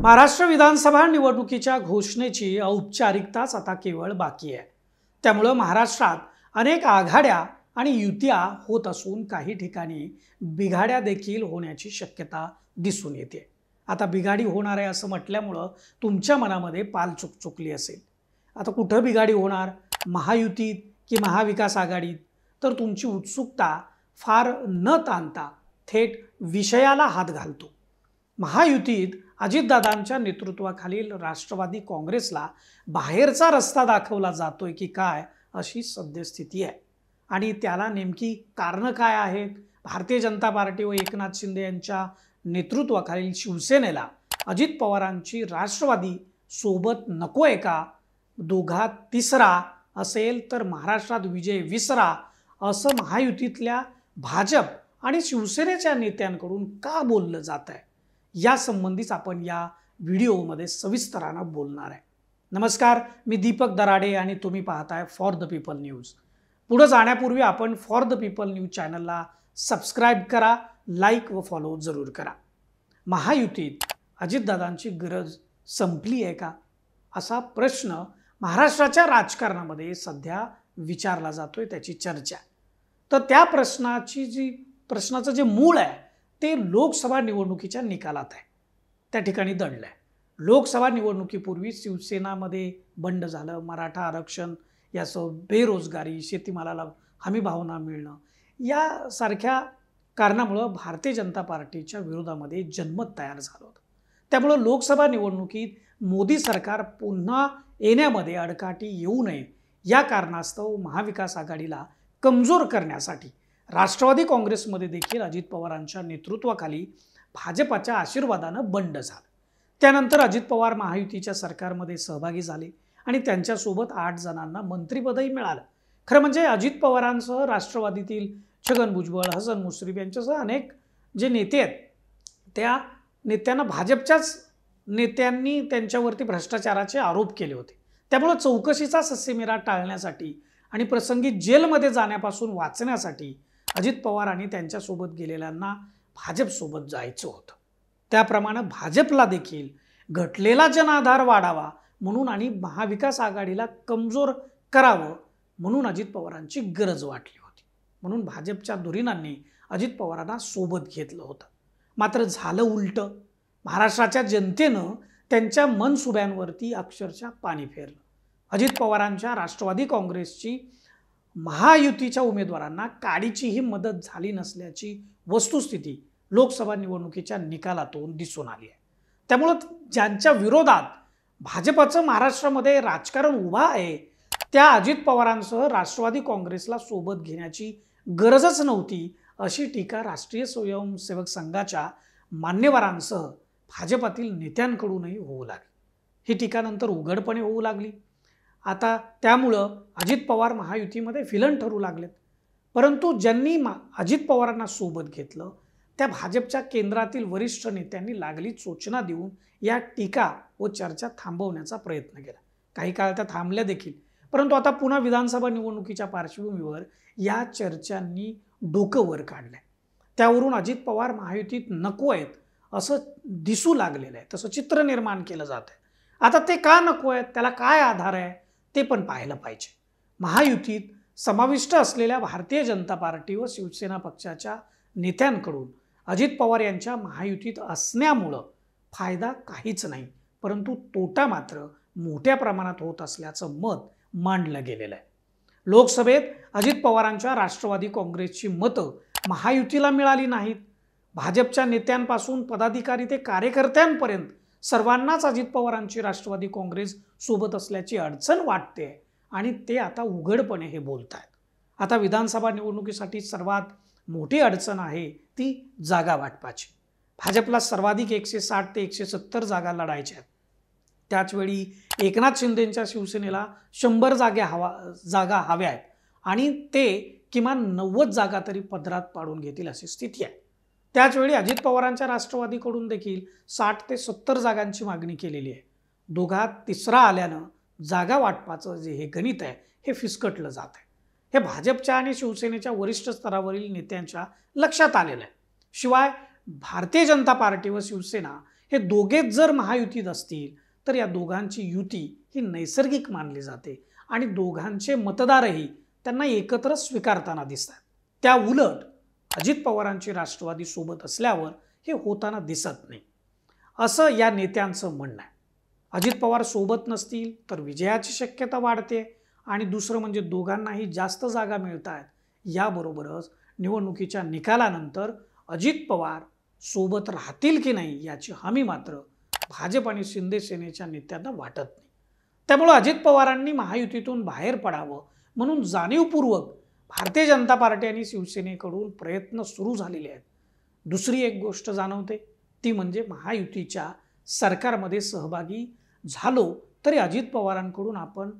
महाराष्ट्र विधानसभा निवडणुकीच्या घोषणेची औपचारिकताच आता केवळ बाकी आहे। त्यामुळे महाराष्ट्रात अनेक आघाड्या आणि युत्या होत असून काही ठिकाणी बिघाड्या देखील होण्याची शक्यता दिसून येते। आता बिघाडी होणार आहे असं म्हटल्यामुळे तुमच्या मनामध्ये पाल चुकचुकली असेल। आता कुठं बिघाडी होणार, महायुतीत की महाविकास आघाडीत? तर तुमची उत्सुकता फार न ताणता थेट विषयाला हात घालतो। महायुतीत अजितदादांच्या नेतृत्वाखालील राष्ट्रवादी काँग्रेसला बाहेरचा रस्ता दाखवला जातोय की काय अशी सद्यस्थिती आहे। आणि त्याला नेमकी कारणं काय आहेत? भारतीय जनता पार्टी व एकनाथ शिंदे यांच्या नेतृत्वाखालील शिवसेनेला अजित पवारांची राष्ट्रवादी सोबत नकोय का? दोघात तिसरा असेल तर महाराष्ट्रात विजय विसरा असं महायुतीतल्या भाजप आणि शिवसेनेच्या नेत्यांकडून का बोललं जात आहे, या संबंधीच आपण या व्हिडिओमध्ये सविस्तरानं बोलणार आहे। नमस्कार, मी दीपक दराडे आणि तुम्ही पाहताय फॉर द पीपल न्यूज। पुढे जाण्यापूर्वी आपण फॉर द पीपल न्यूज चॅनलला सबस्क्राइब करा, लाईक व फॉलो जरूर करा। महायुतीत अजितदादांची गरज संपली आहे का, असा प्रश्न महाराष्ट्राच्या राजकारणामध्ये सध्या विचारला जातोय, त्याची चर्चा। तर त्या प्रश्नाचं जे मूळ आहे ते लोकसभा निवडणुकीच्या निकालात आहे। त्या ठिकाणी दडलंय। लोकसभा निवडणुकीपूर्वी शिवसेनामध्ये बंड झालं, मराठा आरक्षण यासह बेरोजगारी, शेतीमालाला हमी भाव न मिळणं यासारख्या कारणामुळे भारतीय जनता पार्टीच्या विरोधामध्ये जनमत तयार झालं होतं। त्यामुळे लोकसभा निवडणुकीत मोदी सरकार पुन्हा येण्यामध्ये अडकाटी येऊ नये या कारणास्तव महाविकास आघाडीला कमजोर करण्यासाठी राष्ट्रवादी काँग्रेसमध्ये देखील अजित पवारांच्या नेतृत्वाखाली भाजपाच्या आशीर्वादानं बंड झालं। त्यानंतर अजित पवार महायुतीच्या सरकारमध्ये सहभागी झाले आणि त्यांच्यासोबत 8 जणांना मंत्रिपदही मिळालं। खरं म्हणजे अजित पवारांसह राष्ट्रवादीतील छगन भुजबळ, हसन मुश्रीफ यांच्यासह अनेक जे नेते आहेत त्या नेत्यांना भाजपच्याच नेत्यांनी त्यांच्यावरती भ्रष्टाचाराचे आरोप केले होते। त्यामुळे चौकशीचा ससेमिरा टाळण्यासाठी आणि प्रसंगी जेलमध्ये जाण्यापासून वाचण्यासाठी अजित पवार आणि त्यांच्यासोबत गेलेल्यांना भाजपसोबत जायचं होतं। त्याप्रमाणे भाजपला देखील घटलेला जनाधार वाढावा म्हणून आणि महाविकास आघाडीला कमजोर करावं म्हणून अजित पवारांची गरज वाटली होती। म्हणून भाजपच्या धुरीणांनी अजित पवारांना सोबत घेतलं होतं। मात्र झालं उलटं। महाराष्ट्राच्या जनतेनं त्यांच्या मनसुब्यांवरती अक्षरशः पाणी फेरलं। अजित पवारांच्या राष्ट्रवादी काँग्रेसची महायुतीच्या उमेदवारांना काडीचीही मदत झाली नसल्याची वस्तुस्थिती लोकसभा निवडणुकीच्या निकालातून दिसून आली आहे। त्यामुळे ज्यांच्या विरोधात भाजपचं महाराष्ट्रामध्ये राजकारण उभा आहे त्या अजित पवारांसह राष्ट्रवादी काँग्रेसला सोबत घेण्याची गरजच नव्हती अशी टीका राष्ट्रीय स्वयंसेवक संघाच्या मान्यवरांसह भाजपातील नेत्यांकडूनही होऊ लागली। ही टीका नंतर उघडपणे होऊ लागली। आता त्यामुळं अजित पवार महायुतीमध्ये विलन ठरू लागलेत। परंतु ज्यांनी अजित पवारांना सोबत घेतलं त्या भाजपच्या केंद्रातील वरिष्ठ नेत्यांनी लागली सूचना देऊन या टीका व चर्चा थांबवण्याचा प्रयत्न केला। काही काळ त्या थांबल्या देखील, परंतु आता पुन्हा विधानसभा निवडणुकीच्या पार्श्वभूमीवर या चर्चांनी डोकं वर काढलंय। त्यावरून अजित पवार महायुतीत नको आहेत असं दिसू लागलेलं आहे, तसं चित्र निर्माण केलं जात आहे। आता ते का नको आहेत, त्याला काय आधार आहे ते पण पाहायला पाहिजे। महायुतीत समाविष्ट असलेल्या भारतीय जनता पार्टी व शिवसेना पक्षाच्या नेत्यांकडून अजित पवार यांच्या महायुतीत असण्यामुळं फायदा काहीच नाही, परंतु तोटा मात्र मोठ्या प्रमाणात होत असल्याचं मत मांडलं गेलेलं आहे। लोकसभेत अजित पवारांच्या राष्ट्रवादी काँग्रेसची मतं महायुतीला मिळाली नाहीत। भाजपच्या नेत्यांपासून पदाधिकारी ते कार्यकर्त्यांपर्यंत सर्वांनाच अजित पवारांची राष्ट्रवादी काँग्रेस सोबत असल्याची अडचण वाटते आणि ते आता उघडपणे हे बोलतायत। आता विधानसभा निवडणुकीसाठी सर्वात मोठी अडचण आहे ती जागा वाटपाची। भाजपला सर्वाधिक 160 ते 170 जागा लढायच्या आहेत। त्याचवेळी एकनाथ शिंदेंच्या शिवसेनेला 100 जागा हव्या आहेत आणि ते किमान 90 जागा तरी पदरात पाडून घेतील अशी स्थिती आहे। त्याचवेळी अजित पवारांच्या राष्ट्रवादीकडून देखील 60 ते 70 जागांची मागणी केलेली आहे। दोघात तिसरा आल्यानं जागा वाटपाचं जे हे गणित आहे हे फिसकटलं जात आहे। हे भाजपच्या आणि शिवसेनेच्या वरिष्ठ स्तरावरील नेत्यांच्या लक्षात आलेलं आहे। शिवाय भारतीय जनता पार्टी व शिवसेना हे दोघेच जर महायुतीत असतील तर या दोघांची युती ही नैसर्गिक मानली जाते आणि दोघांचे मतदारही त्यांना एकत्र स्वीकारताना दिसतात. त्या उलट अजित पवारांची राष्ट्रवादी सोबत असल्यावर हे होताना दिसत नाही, असं या नेत्यांचं म्हणणं आहे. अजित पवार सोबत नसतील तर विजयाची शक्यता वाढते आणि दुसरं म्हणजे दोघांनाही जास्त जागा मिळत आहेत. याबरोबरच निवडणुकीच्या निकालानंतर अजित पवार सोबत राहतील की नाही याची हमी मात्र भाजप आणि शिंदे सेनेच्या नेत्यांना वाटत नाही. त्यामुळे अजित पवारांनी महायुतीतून बाहेर पडावं म्हणून जाणीवपूर्वक भारतीय जनता पार्टी आणि शिवसेनेकडून प्रयत्न सुरू झालेले आहेत. दुसरी एक गोष्ट जाणवते ती म्हणजे महायुतीच्या सरकारमध्ये सहभागी झालो तरी अजित पवारांकडून आपण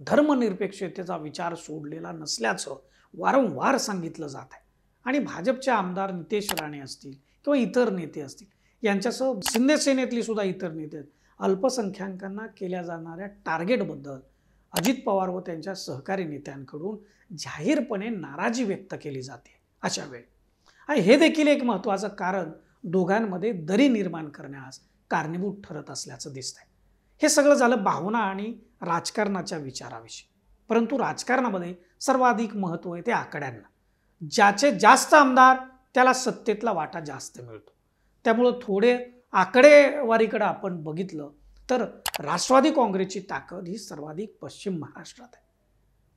धर्मनिरपेक्षतेचा विचार सोडलेला नसल्याचं वारंवार सांगितलं जात आहे. आणि भाजपचे आमदार नितेश राणे असतील किंवा इतर नेते असतील यांच्यासह शिंदे सेनेतली सुद्धा इतर नेते अल्पसंख्याकांना केल्या जाणाऱ्या टार्गेटबद्दल अजित पवार व त्यांच्या सहकारी नेत्यांकडून जाहीरपणे नाराजी व्यक्त केली जाते. अशा वेळी आणि हे देखील एक महत्त्वाचं कारण दोघांमध्ये दरी निर्माण करण्यास कारणीभूत ठरत असल्याचं दिसतंय. हे सगळं झालं भावना आणि राजकारणाच्या विचाराविषयी. परंतु राजकारणामध्ये सर्वाधिक महत्त्व आहे ते आकड्यांना. ज्याचे जास्त आमदार त्याला सत्तेतला वाटा जास्त मिळतो. त्यामुळं थोडे आकडेवारीकडे आपण बघितलं तर राष्ट्रवादी काँग्रेसची ताकद ही सर्वाधिक पश्चिम महाराष्ट्रात आहे.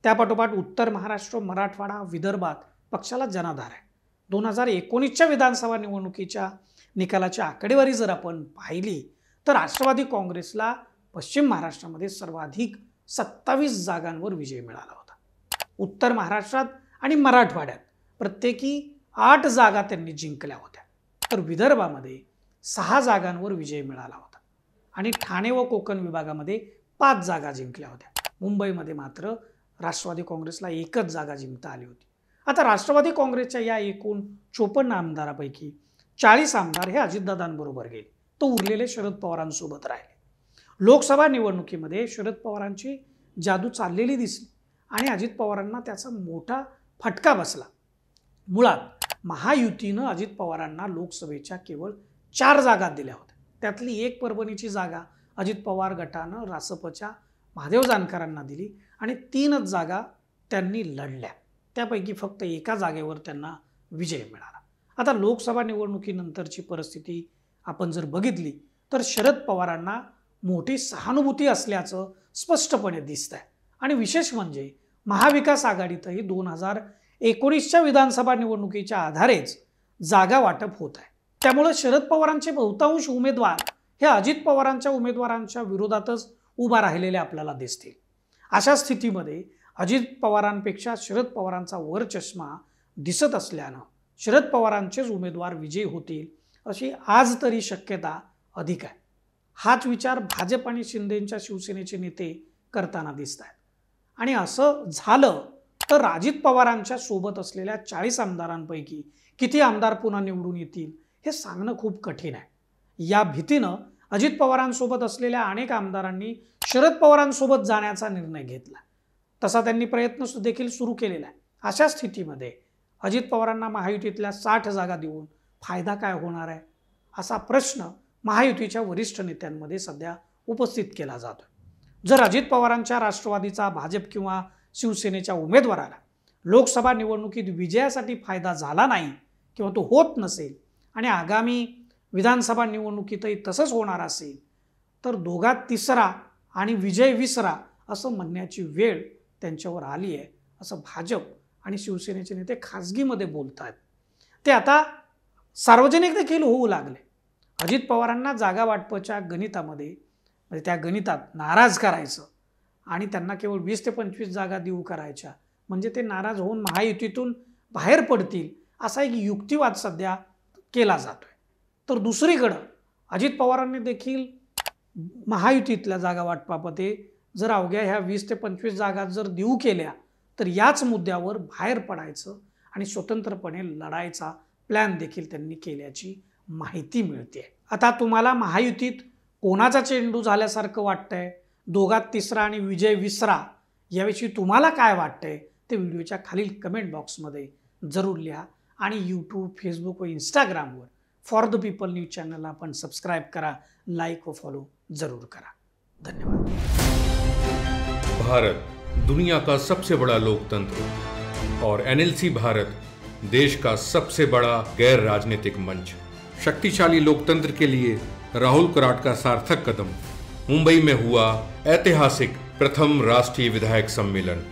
त्यापाठोपाठ उत्तर महाराष्ट्र, मराठवाडा, विदर्भात पक्षाला जनाधार आहे. 2019च्या विधानसभा निवडणुकीच्या निकालाची आकडेवारी जर आपण पाहिली तर राष्ट्रवादी काँग्रेसला पश्चिम महाराष्ट्रामध्ये सर्वाधिक 27 जागांवर विजय मिळाला होता. उत्तर महाराष्ट्रात आणि मराठवाड्यात प्रत्येकी 8 जागा त्यांनी जिंकल्या होत्या. तर विदर्भामध्ये 6 जागांवर विजय मिळाला होता आणि ठाणे व कोकण विभागामध्ये 5 जागा जिंकल्या होत्या. मुंबईमध्ये मात्र राष्ट्रवादी काँग्रेसला 1च जागा जिंकता आली होती. आता राष्ट्रवादी काँग्रेसच्या या एकूण 54 आमदारापैकी 40 आमदार हे अजितदादांबरोबर गेले, तर उरलेले शरद पवारांसोबत राहिले. लोकसभा निवडणुकीमध्ये शरद पवारांची जादू चाललेली दिसली आणि अजित पवारांना त्याचा मोठा फटका बसला. मुळात महायुतीनं अजित पवारांना लोकसभेच्या केवळ 4 जागा दिल्या होत्या. त्यातली एक परभणीची जागा अजित पवार गटानं रासपच्या महादेव जानकरांना दिली आणि 3च जागा त्यांनी लढल्या. त्यापैकी फक्त एका जागेवर त्यांना विजय मिळाला. आता लोकसभा निवडणुकीनंतरची परिस्थिती आपण जर बघितली तर शरद पवारांना मोठी सहानुभूती असल्याचं स्पष्टपणे दिसतंय. आणि विशेष म्हणजे महाविकास आघाडीतही 2019च्या विधानसभा निवडणुकीच्या आधारेच जागा वाटप होत आहे. त्यामुळे शरद पवारांचे बहुतांश उमेदवार हे अजित पवारांच्या उमेदवारांच्या विरोधातच उभा राहिलेले आपल्याला दिसतील. अशा स्थितीमध्ये अजित पवारांपेक्षा शरद पवारांचा वरचष्मा दिसत असल्यानं शरद पवारांचेच उमेदवार विजयी होतील अशी आज तरी शक्यता अधिक आहे. हाच विचार भाजप आणि शिंदेच्या शिवसेनेचे नेते करताना दिसत आहेत. आणि असं झालं तर अजित पवारांच्या सोबत असलेल्या 40 आमदारांपैकी किती आमदार पुन्हा निवडून येतील हे सांगणं खूप कठीण आहे. या भीतीनं अजित पवारांसोबत असलेल्या अनेक आमदारांनी शरद पवारांसोबत जाण्याचा निर्णय घेतला. तसा त्यांनी प्रयत्न देखील सुरू केलेला आहे. अशा स्थितीमध्ये अजित पवारांना महायुतीतल्या 60 जागा देऊन फायदा काय होणार आहे असा प्रश्न महायुतीच्या वरिष्ठ नेत्यांमध्ये सध्या उपस्थित केला जातो. जर अजित पवारांच्या राष्ट्रवादीचा भाजप किंवा शिवसेनेच्या उमेदवाराला लोकसभा निवडणुकीत विजयासाठी फायदा झाला नाही किंवा तो होत नसेल आणि आगामी विधानसभा निवडणुकीतही तसंच होणार असेल तर दोघात तिसरा आणि विजय विसरा असं म्हणण्याची वेळ त्यांच्यावर आली आहे असं भाजप आणि शिवसेनेचे नेते खासगीमध्ये बोलत आहेत. ते आता सार्वजनिक देखील होऊ लागले. अजित पवारांना जागा वाटपाच्या गणितामध्ये म्हणजे त्या गणितात नाराज करायचं आणि त्यांना केवळ 20 ते 25 जागा देऊ करायच्या म्हणजे ते नाराज होऊन महायुतीतून बाहेर पडतील असा एक युक्तिवाद सध्या केला जातोय. तर दुसरीकडं अजित पवारांनी देखील महायुतीतल्या जागा वाटपामध्ये जर अवघ्या ह्या 20 ते 25 जागा जर देऊ केल्या तर याच मुद्द्यावर बाहेर पडायचं आणि स्वतंत्रपणे लढायचा प्लॅन देखील त्यांनी केल्याची माहिती मिळते. आता तुम्हाला महायुतीत कोणाचा चेंडू झाल्यासारखं वाटतंय, दोघात तिसरा आणि विजय विसरा याविषयी तुम्हाला काय वाटतंय ते व्हिडिओच्या खालील कमेंट बॉक्समध्ये जरूर लिहा आणि यूट्यूब, फेसबुक व इंस्टाग्रामवर फॉर द पीपल न्यूज चॅनलला आपण सबस्क्राईब करा, लाईक व फॉलो जरूर करा. धन्यवाद. भारत दुनिया का सबसे बड़ा लोकतंत्र और एनएलसी भारत देश का सबसे बड़ा गैर राजनीतिक मंच. शक्तिशाली लोकतंत्र के लिए राहुल कराट का सार्थक कदम. मुंबई में हुआ ऐतिहासिक प्रथम राष्ट्रीय विधायक सम्मेलन.